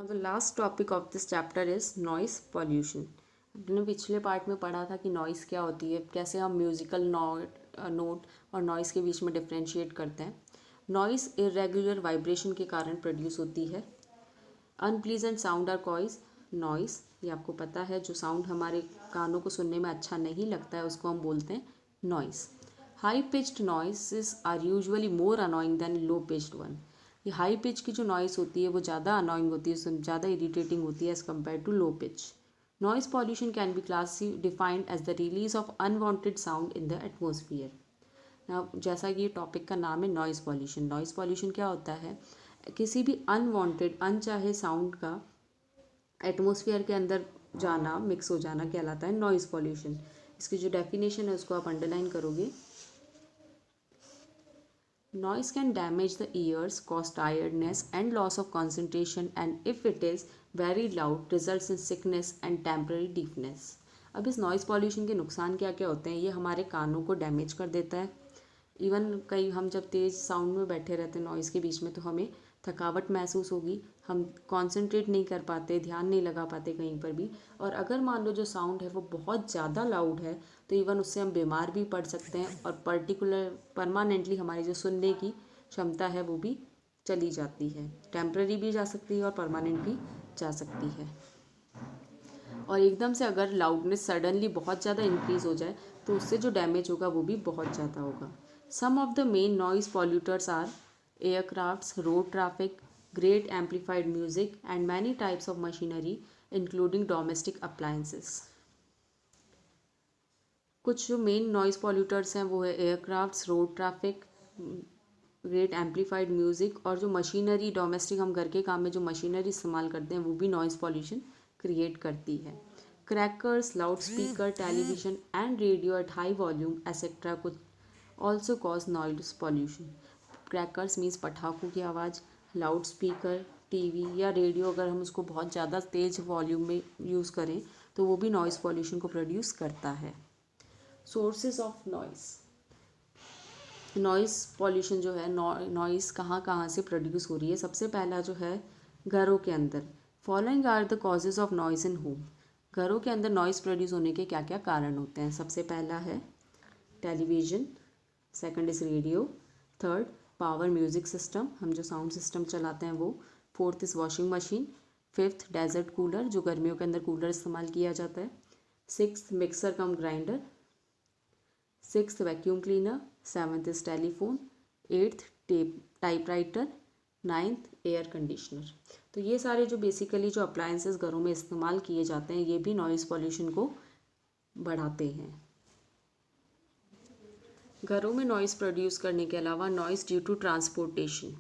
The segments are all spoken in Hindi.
Now the last topic of this chapter is noise pollution. हमने पिछले पार्ट में पढ़ा था कि नॉइज़ क्या होती है, कैसे हम म्यूज़िकल नोट और नॉइज़ के बीच में डिफ्रेंशिएट करते हैं। नॉइज़ इरेगुलर वाइब्रेशन के कारण प्रोड्यूस होती है। अनप्लीजेंट साउंड आर कॉइज नॉइज़, ये आपको पता है, जो साउंड हमारे कानों को सुनने में अच्छा नहीं लगता है उसको हम बोलते हैं noise. High pitched noises are usually more annoying than low pitched one. ये हाई पिच की जो नॉइस होती है वो ज़्यादा अनोइंग होती है, ज़्यादा इरीटेटिंग होती है as compare to low pitch. Noise pollution can be defined as the release of unwanted sound in the atmosphere. ना जैसा कि ये टॉपिक का नाम है नॉइस पॉल्यूशन। नॉइस पॉल्यूशन क्या होता है? किसी भी अनवांटेड अनचाहे साउंड का एटमोसफियर के अंदर जाना, मिक्स हो जाना कहलाता है नॉइस पॉल्यूशन। इसकी जो डेफिनेशन है उसको आप अंडरलाइन करोगे। Noise can damage the ears, cause tiredness and loss of concentration, and if it is very loud, results in sickness and temporary deafness. अब इस नॉइज़ पॉल्यूशन के नुकसान क्या क्या होते हैं? ये हमारे कानों को डैमेज कर देता है। इवन कई हम जब तेज़ साउंड में बैठे रहते हैं नॉइज़ के बीच में तो हमें थकावट महसूस होगी, हम कंसंट्रेट नहीं कर पाते, ध्यान नहीं लगा पाते कहीं पर भी। और अगर मान लो जो साउंड है वो बहुत ज़्यादा लाउड है तो इवन उससे हम बीमार भी पड़ सकते हैं और परमानेंटली हमारी जो सुनने की क्षमता है वो भी चली जाती है। टेम्पररी भी जा सकती है और परमानेंट भी जा सकती है। और एकदम से अगर लाउडनेस सडनली बहुत ज़्यादा इंक्रीज़ हो जाए तो उससे जो डैमेज होगा वो भी बहुत ज़्यादा होगा। Some of the main noise polluters are aircrafts, road traffic, great amplified music and many types of machinery including domestic appliances. कुछ जो मेन नॉइज़ पॉल्यूटर्स हैं वो है aircrafts, road traffic, great amplified music, और जो मशीनरी डोमेस्टिक हम घर के काम में जो मशीनरी इस्तेमाल करते हैं वो भी नॉइज़ पॉल्यूशन क्रिएट करती है। Crackers, loudspeaker, television and radio at high volume etcetera कुछ also cause noise pollution. Crackers means पटाखों की आवाज़, लाउड स्पीकर, टीवी या रेडियो अगर हम उसको बहुत ज़्यादा तेज़ वॉल्यूम में यूज़ करें तो वो भी नॉइज़ पॉल्यूशन को प्रोड्यूस करता है। Sources of noise. Noise pollution जो है, नॉइज़ कहाँ कहाँ से प्रोड्यूस हो रही है? सबसे पहला जो है घरों के अंदर। Following are the causes of noise in home. घरों के अंदर नॉइज़ प्रोड्यूस होने के क्या क्या कारण होते हैं? सबसे पहला है television, second is radio, third power music system, हम जो साउंड सिस्टम चलाते हैं वो, fourth is washing machine, fifth desert cooler जो गर्मियों के अंदर कूलर इस्तेमाल किया जाता है, sixth mixer cum grinder, sixth vacuum cleaner, seventh is telephone, eighth typewriter, ninth air conditioner. तो ये सारे जो बेसिकली जो अप्लायंसेस घरों में इस्तेमाल किए जाते हैं ये भी नॉइज़ पॉल्यूशन को बढ़ाते हैं। घरों में नॉइज़ प्रोड्यूस करने के अलावा नॉइज़ ड्यू टू ट्रांसपोर्टेशन,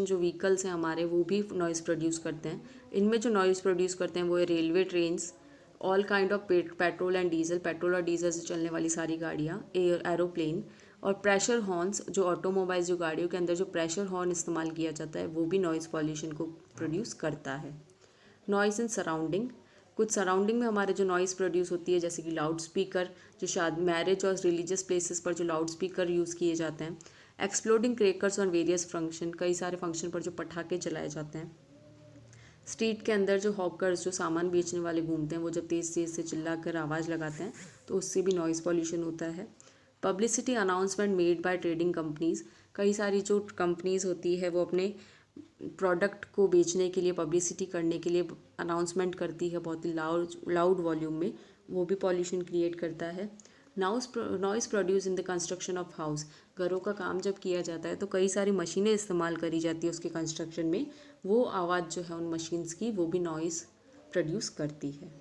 जो व्हीकल्स हैं हमारे वो भी नॉइज़ प्रोड्यूस करते हैं। इनमें जो नॉइज़ प्रोड्यूस करते हैं वो है railway, trains, all kind of petrol and diesel, petrol और डीजल से चलने वाली सारी गाड़ियाँ, एरोप्लेन, और प्रेशर हॉर्न्स जो ऑटोमोबाइल्स, जो गाड़ियों के अंदर जो प्रेशर हॉर्न इस्तेमाल किया जाता है वो भी नॉइज़ पॉल्यूशन को प्रोड्यूस करता है। नॉइज़ इन सराउंडिंग, कुछ सराउंडिंग में हमारे जो नॉइज़ प्रोड्यूस होती है जैसे कि लाउड स्पीकर, जो शायद मैरिज और रिलीजियस प्लेसेस पर जो लाउड स्पीकर यूज़ किए जाते हैं, exploding crackers on various function, कई सारे फंक्शन पर जो पटाखे चलाए जाते हैं, स्ट्रीट के अंदर जो हॉकर्स, जो सामान बेचने वाले घूमते हैं वो जब तेज़ तेज़ से चिल्ला कर आवाज़ लगाते हैं तो उससे भी नॉइज़ पॉल्यूशन होता है। Publicity announcement made by trading companies, कई सारी जो कंपनीज़ होती है वो अपने प्रोडक्ट को बेचने के लिए, पब्लिसिटी करने के लिए अनाउंसमेंट करती है बहुत ही लाउड वॉल्यूम में, वो भी पॉल्यूशन क्रिएट करता है। Noise produce in the construction of house, घरों का काम जब किया जाता है तो कई सारी मशीनें इस्तेमाल करी जाती है उसके कंस्ट्रक्शन में, वो आवाज़ जो है उन मशीन्स की वो भी नॉइज़ प्रोड्यूस करती है।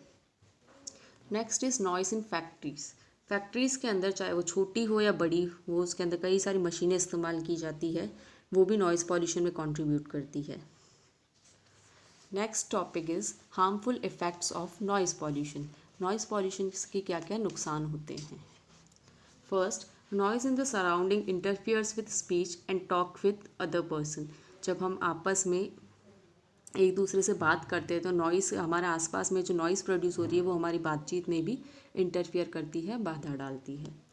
Next is noise in factories. Factories के अंदर चाहे वो छोटी हो या बड़ी हो उसके अंदर कई सारी मशीनें इस्तेमाल की जाती है, वो भी नॉइज़ पॉल्यूशन में कंट्रीब्यूट करती है। Next topic is harmful effects of noise pollution. Noise pollution के क्या क्या नुकसान होते हैं? First, noise in the surrounding interferes with speech and talk with other person. जब हम आपस में एक दूसरे से बात करते हैं तो नॉइज़, हमारे आसपास में जो नॉइज़ प्रोड्यूस हो रही है वो हमारी बातचीत में भी इंटरफियर करती है, बाधा डालती है।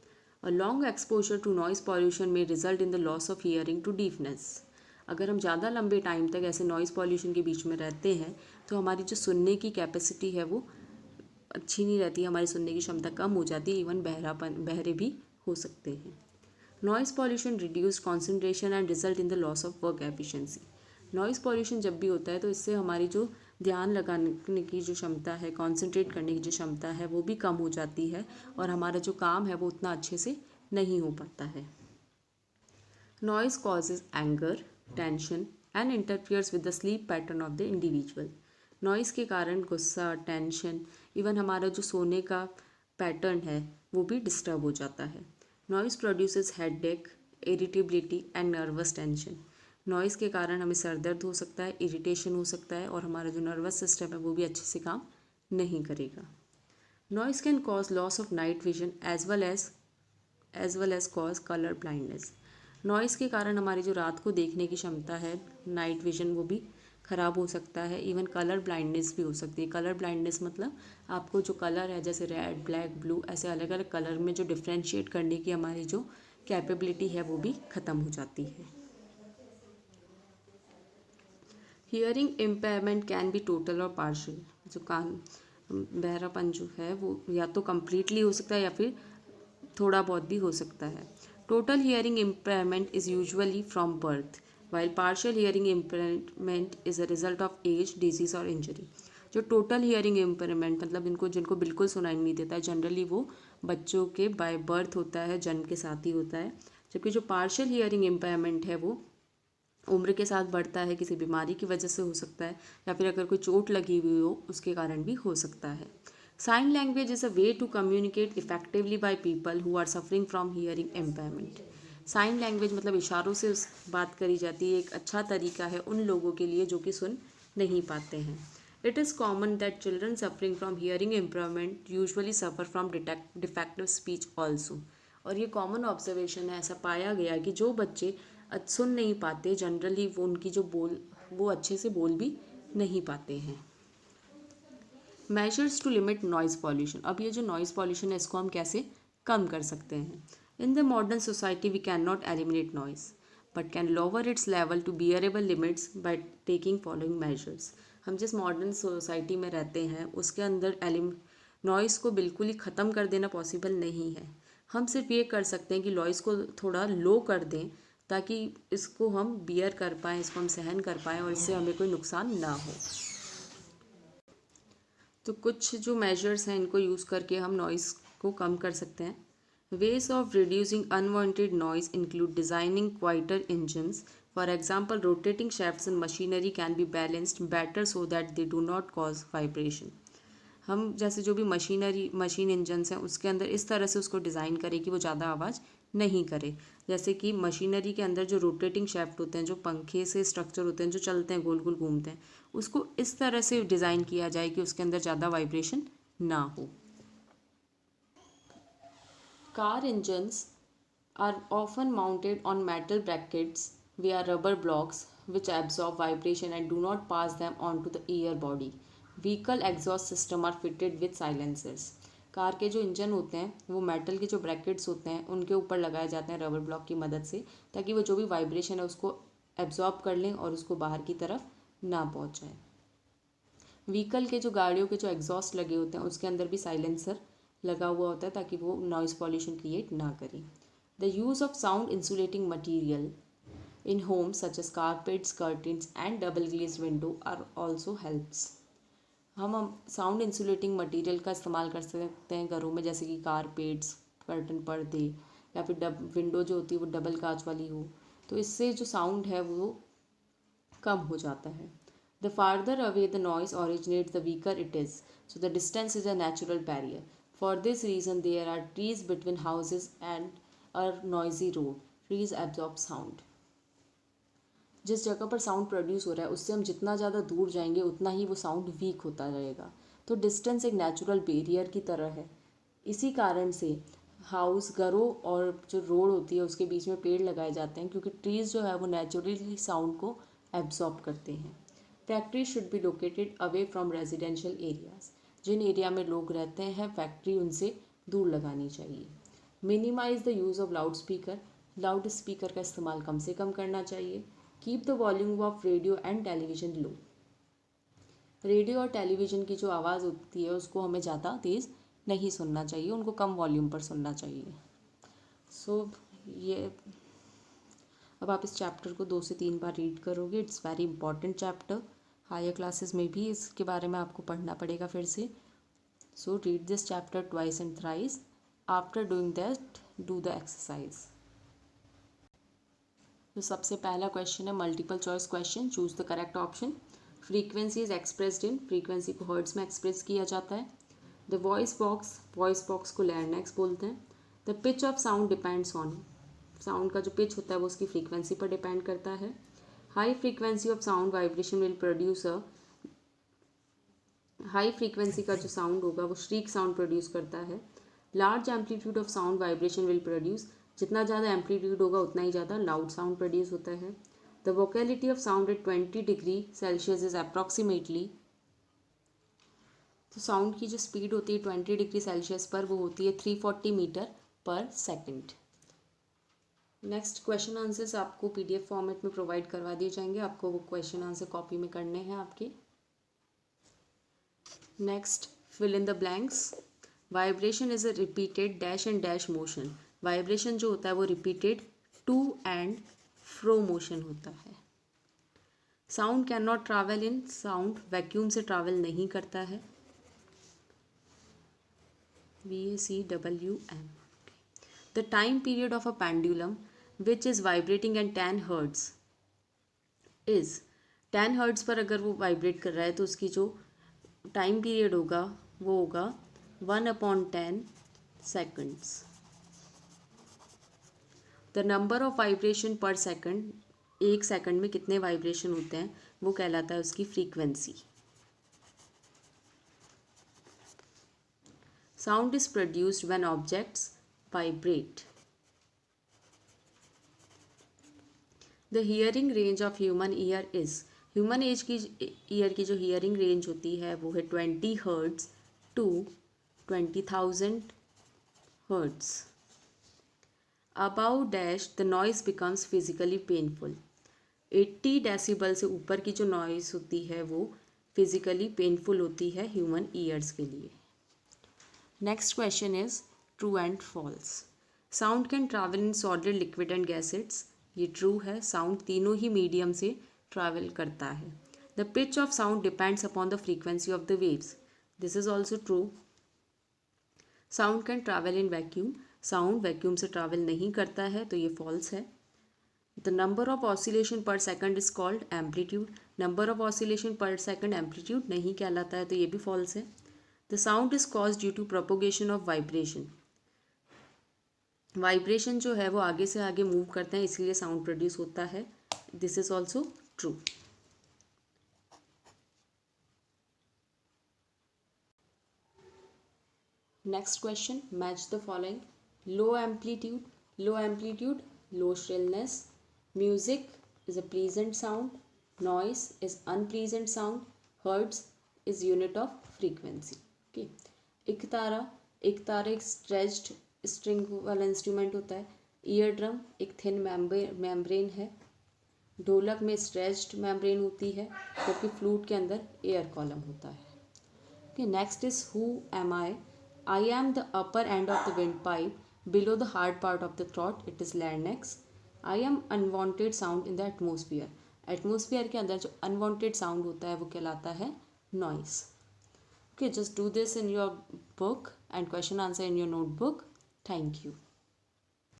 A long exposure to noise pollution may result in the loss of hearing to deafness. अगर हम ज़्यादा लंबे टाइम तक ऐसे नॉइज़ पॉल्यूशन के बीच में रहते हैं तो हमारी जो सुनने की कैपेसिटी है वो अच्छी नहीं रहती, हमारी सुनने की क्षमता कम हो जाती है, इवन बहरे भी हो सकते हैं। Noise pollution reduce concentration and result in the loss of work efficiency. Noise pollution जब भी होता है तो इससे हमारी जो ध्यान लगाने की जो क्षमता है, कॉन्सेंट्रेट करने की जो क्षमता है वो भी कम हो जाती है और हमारा जो काम है वो उतना अच्छे से नहीं हो पाता है। Noise causes anger, tension and interferes with the sleep pattern of the individual. Noise के कारण गुस्सा, टेंशन, इवन हमारा जो सोने का पैटर्न है वो भी डिस्टर्ब हो जाता है। Noise produces headache, irritability and nervous tension. Noise के कारण हमें सर दर्द हो सकता है, इरिटेशन हो सकता है और हमारा जो नर्वस सिस्टम है वो भी अच्छे से काम नहीं करेगा। Noise can cause loss of night vision as well as cause colour blindness. Noise के कारण हमारी जो रात को देखने की क्षमता है, नाइट विजन, वो भी ख़राब हो सकता है, इवन कलर ब्लाइंडनेस भी हो सकती है। कलर ब्लाइंडनेस मतलब आपको जो कलर है जैसे रेड, ब्लैक, ब्लू, ऐसे अलग अलग कलर में जो डिफ्रेंशिएट करने की हमारी जो कैपेबिलिटी है वो भी ख़त्म हो जाती है। Hearing impairment can be total और पार्शियल। जो कान बहरापन जो है वो या तो कम्प्लीटली हो सकता है या फिर थोड़ा बहुत भी हो सकता है। Total hearing impairment is usually from birth, while partial hearing impairment is a result of age, disease और इंजरी। जो टोटल हियरिंग इम्पेयरमेंट मतलब जिनको बिल्कुल सुनाई नहीं देता है, जनरली वो बच्चों के बाय बर्थ होता है, जन्म के साथ ही होता है। जबकि जो पार्शियल हियरिंग इम्पेयरमेंट है वो उम्र के साथ बढ़ता है, किसी बीमारी की वजह से हो सकता है या फिर अगर कोई चोट लगी हुई हो उसके कारण भी हो सकता है। Sign language is a way to communicate effectively by people who are suffering from hearing impairment. Sign language मतलब इशारों से बात करी जाती है, एक अच्छा तरीका है उन लोगों के लिए जो कि सुन नहीं पाते हैं। It is common that children suffering from hearing impairment usually suffer from defective speech also. और ये कॉमन ऑब्जर्वेशन है, ऐसा पाया गया कि जो बच्चे सुन नहीं पाते जनरली वो अच्छे से बोल भी नहीं पाते हैं। Measures to limit noise pollution. अब ये जो नॉइज़ पॉल्यूशन है इसको हम कैसे कम कर सकते हैं। In the modern society we can not eliminate noise but can lower its level to bearable limits by taking following measures. हम जिस मॉडर्न सोसाइटी में रहते हैं उसके अंदर नॉइज़ को बिल्कुल ही ख़त्म कर देना पॉसिबल नहीं है। हम सिर्फ ये कर सकते हैं कि नॉइज़ को थोड़ा लो कर दें ताकि इसको हम बियर कर पाएँ, इसको हम सहन कर पाएँ और इससे हमें कोई नुकसान ना हो। तो कुछ जो मेजर्स हैं इनको यूज़ करके हम नॉइज़ को कम कर सकते हैं। Ways of reducing unwanted noise include designing quieter engines. For example, rotating shafts and machinery can be balanced better so that they do not cause vibration. हम जैसे जो भी मशीन इंजन्स हैं उसके अंदर इस तरह से उसको डिज़ाइन करें कि वो ज़्यादा आवाज़ नहीं करे। जैसे कि मशीनरी के अंदर जो रोटेटिंग शैफ्ट होते हैं, जो पंखे से स्ट्रक्चर होते हैं, जो चलते हैं, गोल गोल घूमते हैं, उसको इस तरह से डिज़ाइन किया जाए कि उसके अंदर ज़्यादा वाइब्रेशन ना हो। Car engines are often mounted on metal brackets via rubber blocks which absorb vibration and do not pass them on to the ear body. Vehicle exhaust system are fitted with silencers. Car के जो इंजन होते हैं वो मेटल के जो ब्रैकेट्स होते हैं उनके ऊपर लगाए जाते हैं रबर ब्लॉक की मदद से, ताकि वो जो भी वाइब्रेशन है उसको एब्जॉर्ब कर लें और उसको बाहर की तरफ ना पहुंचाएं। व्हीकल के जो गाड़ियों के जो एग्जॉस्ट लगे होते हैं उसके अंदर भी साइलेंसर लगा हुआ होता है ताकि वो नॉइज़ पॉल्यूशन क्रिएट ना करें। The use of sound insulating material in homes such as carpets, curtains and double glazed window are also helps. हम साउंड इंसुलेटिंग मटेरियल का इस्तेमाल कर सकते हैं घरों में, जैसे कि कारपेट्स, कर्टन, पर्दे या फिर विंडो जो होती है वो डबल कांच वाली हो, तो इससे जो साउंड है वो कम हो जाता है। The farther away the noise originates, the weaker it is. So the distance is a natural barrier. For this reason, there are trees between houses and a noisy road. Trees absorb sound. जिस जगह पर साउंड प्रोड्यूस हो रहा है उससे हम जितना ज़्यादा दूर जाएंगे उतना ही वो साउंड वीक होता रहेगा। तो डिस्टेंस एक नेचुरल बैरियर की तरह है। इसी कारण से हाउस, घरों और जो रोड होती है उसके बीच में पेड़ लगाए जाते हैं, क्योंकि ट्रीज़ जो है वो नेचुरली साउंड को एब्जॉर्ब करते हैं। Factory should be located away from residential areas. जिन एरिया में लोग रहते हैं फैक्ट्री उनसे दूर लगानी चाहिए। Minimise the use of loud speaker. Loud speaker का इस्तेमाल कम से कम करना चाहिए। Keep the volume of radio and television low. Radio और टेलीविज़न की जो आवाज़ होती है उसको हमें ज़्यादा तेज़ नहीं सुनना चाहिए, उनको कम वॉल्यूम पर सुनना चाहिए। ये अब आप इस चैप्टर को 2 से 3 बार रीड करोगे। It's very important chapter. Higher classes में भी इसके बारे में आपको पढ़ना पड़ेगा फिर से। So read this chapter twice and thrice. After doing that do the exercise. तो सबसे पहला क्वेश्चन है multiple choice question. Choose the correct option. Frequency is expressed in, frequency को हर्ट्ज में एक्सप्रेस किया जाता है। द वॉइस बॉक्स को लैर्नेक्स बोलते हैं। The pitch of sound depends on, sound का जो पिच होता है वो उसकी फ्रीक्वेंसी पर डिपेंड करता है। High frequency of sound vibration will produce a, high frequency का जो साउंड होगा वो श्रीक साउंड प्रोड्यूस करता है। Large amplitude of sound vibration will produce, जितना ज़्यादा एम्पलीट्यूड होगा उतना ही ज़्यादा लाउड साउंड प्रोड्यूस होता है। द वोकेलिटी of sound at 20 degree Celsius is approximately, तो साउंड की जो स्पीड होती है 20 डिग्री सेल्सियस पर वो होती है 340 मीटर पर सेकेंड। नेक्स्ट क्वेश्चन आंसर्स आपको PDF फॉर्मेट में प्रोवाइड करवा दिए जाएंगे, आपको वो क्वेश्चन आंसर कॉपी में करने हैं आपके। Next, fill in the blanks. Vibration is a repeated dash and dash motion. Vibration जो होता है वो repeated to and fro motion होता है। Sound can not travel in, sound vacuum से ट्रैवल नहीं करता है। VACWM। The time period of a pendulum which is vibrating at 10 hertz is, 10 hertz पर अगर वो वाइब्रेट कर रहा है तो उसकी जो टाइम पीरियड होगा वो होगा 1/10 seconds। The number of vibration per second, एक सेकंड में कितने वाइब्रेशन होते हैं वो कहलाता है उसकी frequency. Sound is produced when objects vibrate। The hearing range of human ear is, human age की ईयर की जो हियरिंग रेंज होती है वो है 20 hertz to 20,000 hertz. Above dash the noise becomes physically painful. 80 decibel से ऊपर की जो नॉइस होती है वो फिजिकली पेनफुल होती है ह्यूमन ईयर्स के लिए। Next question is true and false. Sound can travel in solid, liquid and gases. ये ट्रू है, साउंड तीनों ही मीडियम से ट्रैवल करता है। The pitch of sound depends upon the frequency of the waves. This is also true. Sound can travel in vacuum, sound vacuum से ट्रैवल नहीं करता है, तो ये फॉल्स है। The number of oscillation per second is called amplitude. Number of oscillation per second amplitude नहीं कहलाता है, तो ये भी फॉल्स है। The sound is cause due to propagation of vibration. Vibration जो है वो आगे से आगे मूव करते हैं, इसलिए साउंड प्रोड्यूस होता है। This is also true. Next question, match the following. Low amplitude, low amplitude, low shrillness. Music is a pleasant sound, noise is unpleasant sound, hertz is unit of frequency. Okay, एक तारा एक स्ट्रेच्ड स्ट्रिंग वाला इंस्ट्रूमेंट होता है। ईयर ड्रम एक थिन मेम्ब्रेन है। ढोलक में स्ट्रेच्ड मेम्ब्रेन होती है, जबकि फ्लूट के अंदर एयर कॉलम होता है। Okay, next is who am I. I am the upper end of the wind pipe, below the hard part of the throat, it is larynx. I am unwanted sound in the atmosphere. Atmosphere के अंदर जो अनवांटेड साउंड होता है वो कहलाता है noise. Okay, just do this in your book and question answer in your notebook. Thank you.